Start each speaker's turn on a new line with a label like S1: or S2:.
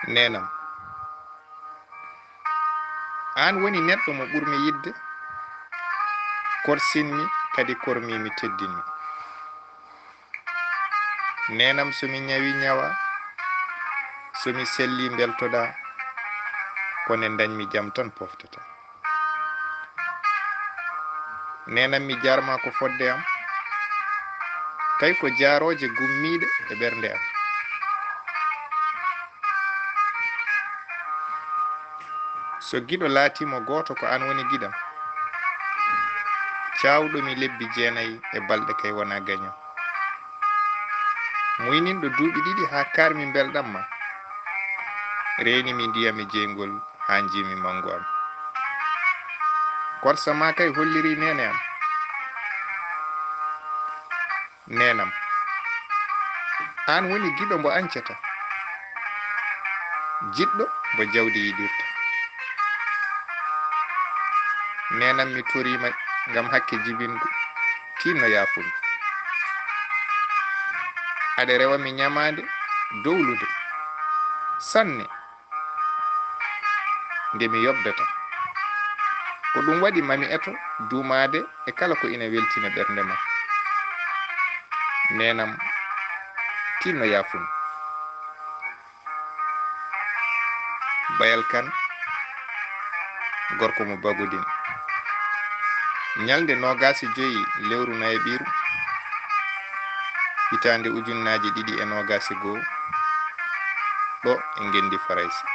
S1: nenam an woni neɗɗo mo ɓurmi yidde korsinmi kadi kormimi teddinmi. Nenam somi ñawi ñawa, somi selli beltoɗa, kone dañmi jam tan poftata. Nenam mi jarma ko fodde am, kay ko jaaroje gummiɗe e ɓernde am. So giɗo laatimo goto ko an woni giɗam, cawɗomi lebbi 9 e balɗe kay wona gaño. Muyninɗo duuɓi 2 ha karmi belɗam ma, renimi ndiyam e jeygol ha jimi mangu am. Korsa ma kay holliri nene am. Nenam an woni giɗo mbo ancata, jiɗɗo mbo jawdi yiɗirta. Nenam mi torima ngam hakke jibingu, tinno yafude. Aɗa rewa mi ñamade dowlude sanne nde mi yobdata. Ko ɗum waɗi mami eto duumade e kala ko ina weltina ɓernde ma. Nenam tinno yafumi. Bayal Kane, gorko mo Bagudin. Ñalde 25 lewru Noyabiru hitande 2021 ɗo e Ngendi Faraysi.